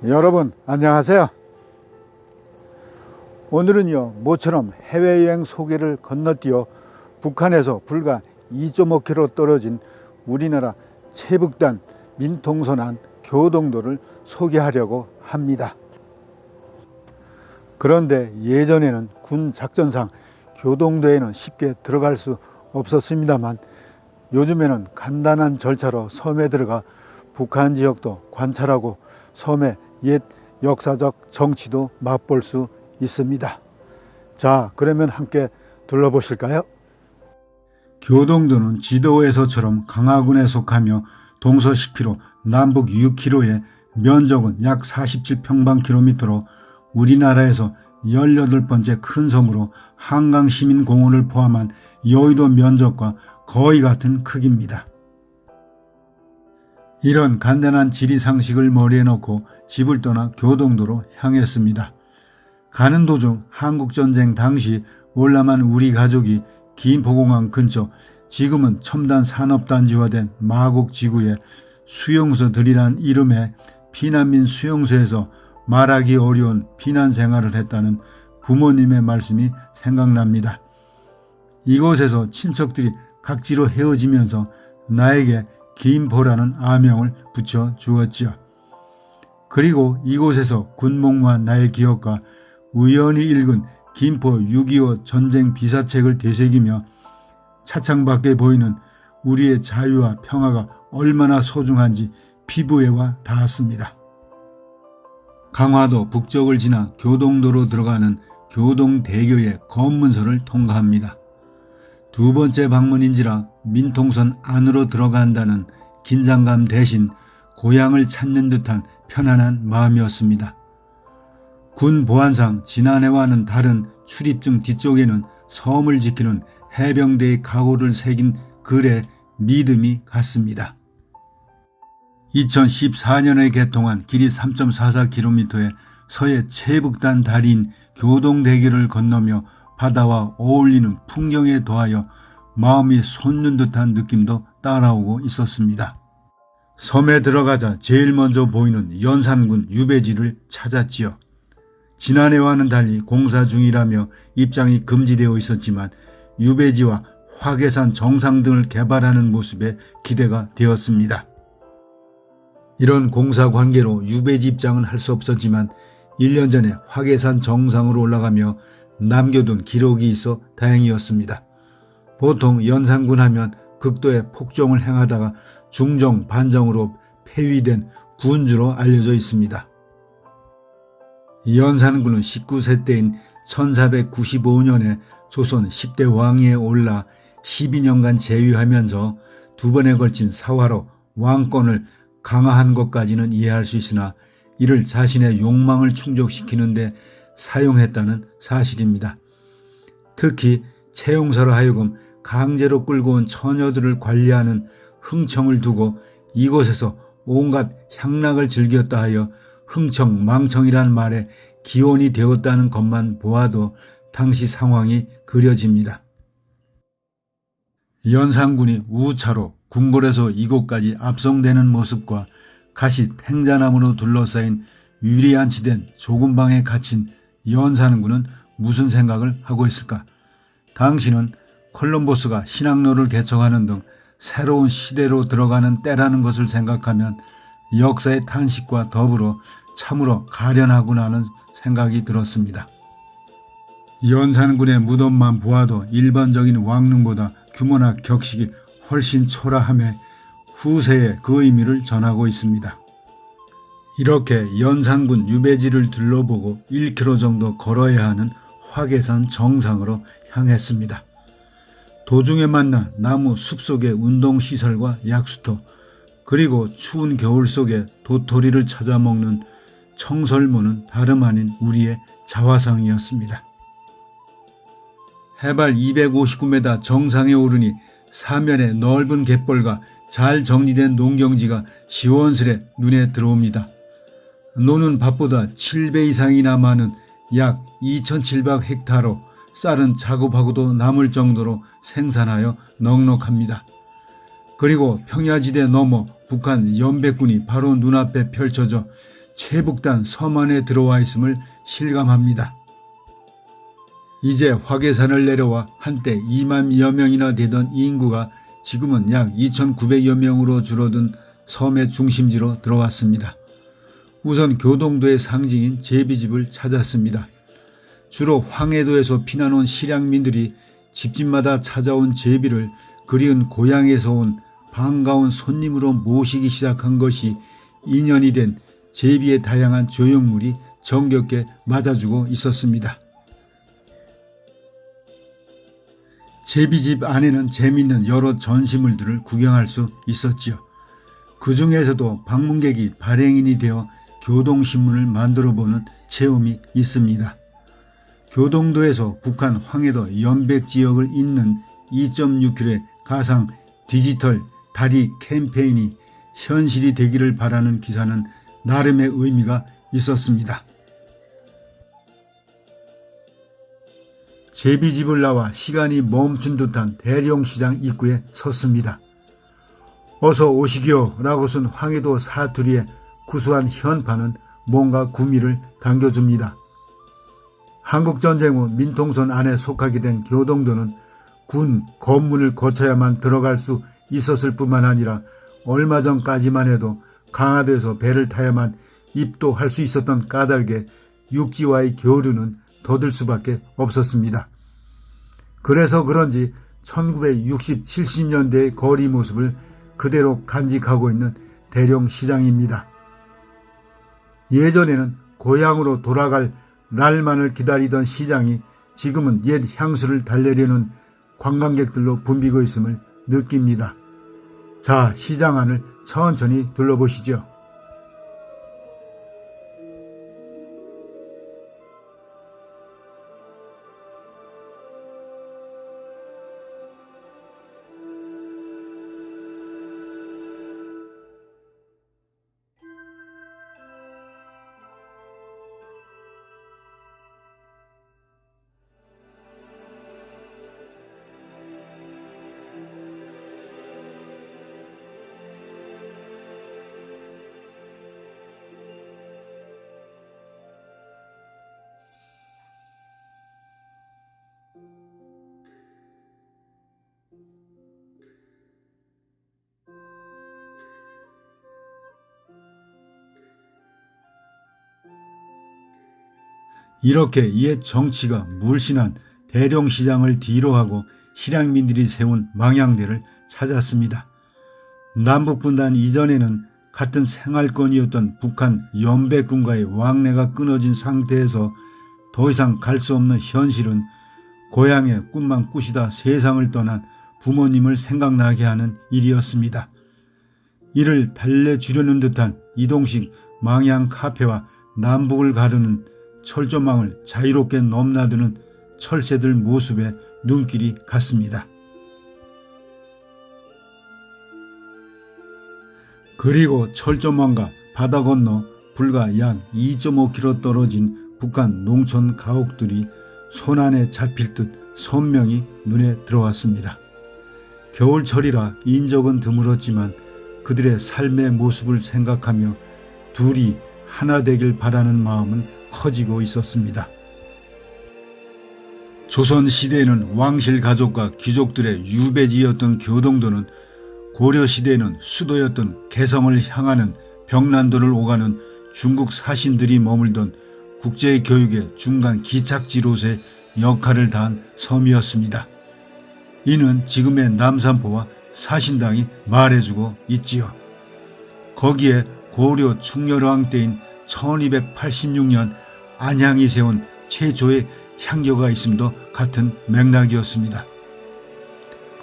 여러분 안녕하세요. 오늘은요 모처럼 해외여행 소개를 건너뛰어 북한에서 불과 2.5km 떨어진 우리나라 최북단 민통선안 교동도를 소개하려고 합니다. 그런데 예전에는 군 작전상 교동도에는 쉽게 들어갈 수 없었습니다만 요즘에는 간단한 절차로 섬에 들어가 북한 지역도 관찰하고 섬의 옛 역사적 정치도 맛볼 수 있습니다. 자, 그러면 함께 둘러보실까요? 교동도는 지도에서처럼 강화군에 속하며 동서 10km, 남북 6km의 면적은 약 47평방킬로미터로 우리나라에서 18번째 큰 섬으로 한강시민공원을 포함한 여의도 면적과 거의 같은 크기입니다. 이런 간단한 지리상식을 머리에 넣고 집을 떠나 교동도로 향했습니다. 가는 도중 한국전쟁 당시 월남한 우리 가족이 김포공항 근처 지금은 첨단 산업단지화된 마곡지구에 수용소들이란 이름의 피난민 수용소에서 말하기 어려운 피난 생활을 했다는 부모님의 말씀이 생각납니다. 이곳에서 친척들이 각지로 헤어지면서 나에게 김포라는 아명을 붙여 주었지요. 그리고 이곳에서 군복무한 나의 기억과 우연히 읽은 김포 6.25 전쟁 비사책을 되새기며 차창밖에 보이는 우리의 자유와 평화가 얼마나 소중한지 피부에 와 닿았습니다. 강화도 북쪽을 지나 교동도로 들어가는 교동대교의 검문소를 통과합니다. 두 번째 방문인지라 민통선 안으로 들어간다는 긴장감 대신 고향을 찾는 듯한 편안한 마음이었습니다. 군 보안상 지난해와는 다른 출입증 뒤쪽에는 섬을 지키는 해병대의 각오를 새긴 글에 믿음이 갔습니다. 2014년에 개통한 길이 3.44km의 서해 최북단 다리인 교동대교를 건너며 바다와 어울리는 풍경에 더하여 마음이 솟는 듯한 느낌도 따라오고 있었습니다. 섬에 들어가자 제일 먼저 보이는 연산군 유배지를 찾았지요. 지난해와는 달리 공사 중이라며 입장이 금지되어 있었지만 유배지와 화계산 정상 등을 개발하는 모습에 기대가 되었습니다. 이런 공사 관계로 유배지 입장은 할 수 없었지만 1년 전에 화계산 정상으로 올라가며 남겨둔 기록이 있어 다행이었습니다. 보통 연산군 하면 극도의 폭정을 행하다가 중정 반정으로 폐위된 군주로 알려져 있습니다. 연산군은 19세 때인 1495년에 조선 10대 왕위에 올라 12년간 재위하면서 두 번에 걸친 사화로 왕권을 강화한 것까지는 이해할 수 있으나 이를 자신의 욕망을 충족시키는 데 사용했다는 사실입니다. 특히 채용사로 하여금 강제로 끌고 온 처녀들을 관리하는 흥청을 두고 이곳에서 온갖 향락을 즐겼다 하여 흥청망청이란 말에 기원이 되었다는 것만 보아도 당시 상황이 그려집니다. 연산군이 우차로 궁궐에서 이곳까지 압송되는 모습과 가시 탱자나무로 둘러싸인 유리안치된 좁은 방에 갇힌 연산군은 무슨 생각을 하고 있을까? 당신은 콜럼버스가 신학로를 개척하는 등 새로운 시대로 들어가는 때라는 것을 생각하면 역사의 탄식과 더불어 참으로 가련하구나는 생각이 들었습니다. 연산군의 무덤만 보아도 일반적인 왕릉보다 규모나 격식이 훨씬 초라함에 후세에 그 의미를 전하고 있습니다. 이렇게 연산군 유배지를 둘러보고 1km 정도 걸어야 하는 화계산 정상으로 향했습니다. 도중에 만나 나무 숲속의 운동시설과 약수터, 그리고 추운 겨울 속에 도토리를 찾아 먹는 청설모는 다름 아닌 우리의 자화상이었습니다. 해발 259m 정상에 오르니 사면의 넓은 갯벌과 잘 정리된 농경지가 시원스레 눈에 들어옵니다. 노는 밭보다 7배 이상이나 많은 약 2,700헥타로 쌀은 작업하고도 남을 정도로 생산하여 넉넉합니다. 그리고 평야지대 넘어 북한 연백군이 바로 눈앞에 펼쳐져 최북단 섬 안에 들어와 있음을 실감합니다. 이제 화계산을 내려와 한때 2만여 명이나 되던 인구가 지금은 약 2,900여 명으로 줄어든 섬의 중심지로 들어왔습니다. 우선 교동도의 상징인 제비집을 찾았습니다. 주로 황해도에서 피난 온 실향민들이 집집마다 찾아온 제비를 그리운 고향에서 온 반가운 손님으로 모시기 시작한 것이 인연이 된 제비의 다양한 조형물이 정겹게 맞아주고 있었습니다. 제비집 안에는 재미있는 여러 전시물들을 구경할 수 있었지요. 그 중에서도 방문객이 발행인이 되어 교동신문을 만들어보는 체험이 있습니다. 교동도에서 북한 황해도 연백지역을 잇는 2.6km의 가상 디지털 다리 캠페인이 현실이 되기를 바라는 기사는 나름의 의미가 있었습니다. 제비집을 나와 시간이 멈춘 듯한 대령시장 입구에 섰습니다. 어서 오시기요 라고 쓴 황해도 사투리의 구수한 현판은 뭔가 구미를 당겨줍니다. 한국전쟁 후 민통선 안에 속하게 된 교동도는 군 검문을 거쳐야만 들어갈 수 있었을 뿐만 아니라 얼마 전까지만 해도 강화도에서 배를 타야만 입도할 수 있었던 까닭에 육지와의 교류는 더딜 수밖에 없었습니다. 그래서 그런지 1960, 70년대의 거리 모습을 그대로 간직하고 있는 대령시장입니다. 예전에는 고향으로 돌아갈 날만을 기다리던 시장이 지금은 옛 향수를 달래려는 관광객들로 붐비고 있음을 느낍니다. 자, 시장 안을 천천히 둘러보시죠. 이렇게 옛 정치가 물씬한 대령시장을 뒤로하고 실향민들이 세운 망향대를 찾았습니다. 남북분단 이전에는 같은 생활권이었던 북한 연백군과의 왕래가 끊어진 상태에서 더 이상 갈 수 없는 현실은 고향의 꿈만 꾸시다 세상을 떠난 부모님을 생각나게 하는 일이었습니다. 이를 달래주려는 듯한 이동식 망향 카페와 남북을 가르는 철조망을 자유롭게 넘나드는 철새들 모습에 눈길이 갔습니다. 그리고 철조망과 바다 건너 불과 약 2.5km 떨어진 북한 농촌 가옥들이 손안에 잡힐 듯 선명히 눈에 들어왔습니다. 겨울철이라 인적은 드물었지만 그들의 삶의 모습을 생각하며 둘이 하나 되길 바라는 마음은 커지고 있었습니다. 조선시대에는 왕실 가족과 귀족들의 유배지였던 교동도는 고려시대에는 수도였던 개성을 향하는 벽난도를 오가는 중국 사신들이 머물던 국제교육의 중간 기착지로서의 역할을 다한 섬이었습니다. 이는 지금의 남산포와 사신당이 말해주고 있지요. 거기에 고려 충렬왕 때인 1286년 안양이 세운 최초의 향교가 있음도 같은 맥락이었습니다.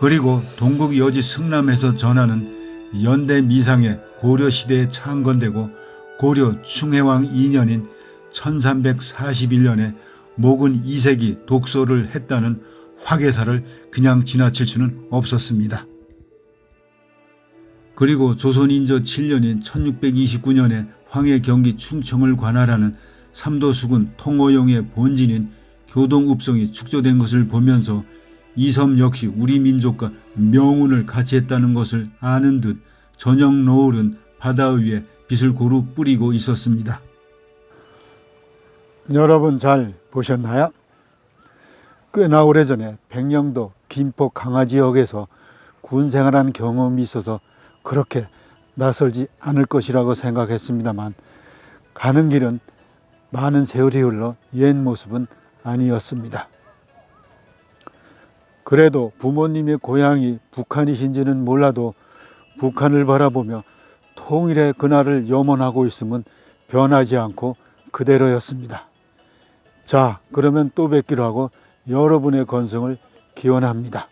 그리고 동국 여지 승남에서 전하는 연대미상의 고려시대에 창건되고 고려 충해왕 2년인 1341년에 목은 2세기 독서를 했다는 화계사를 그냥 지나칠 수는 없었습니다. 그리고 조선인조 7년인 1629년에 황해 경기 충청을 관할하는 삼도수군 통호영의 본진인 교동읍성이 축조된 것을 보면서 이 섬 역시 우리 민족과 명운을 같이 했다는 것을 아는 듯 저녁 노을은 바다 위에 빛을 고루 뿌리고 있었습니다. 여러분 잘 보셨나요? 꽤나 오래전에 백령도 김포 강화지역에서 군 생활한 경험이 있어서 그렇게 낯설지 않을 것이라고 생각했습니다만 가는 길은 많은 세월이 흘러 옛 모습은 아니었습니다. 그래도 부모님의 고향이 북한이신지는 몰라도 북한을 바라보며 통일의 그날을 염원하고 있음은 변하지 않고 그대로였습니다. 자, 그러면 또 뵙기로 하고 여러분의 건승을 기원합니다.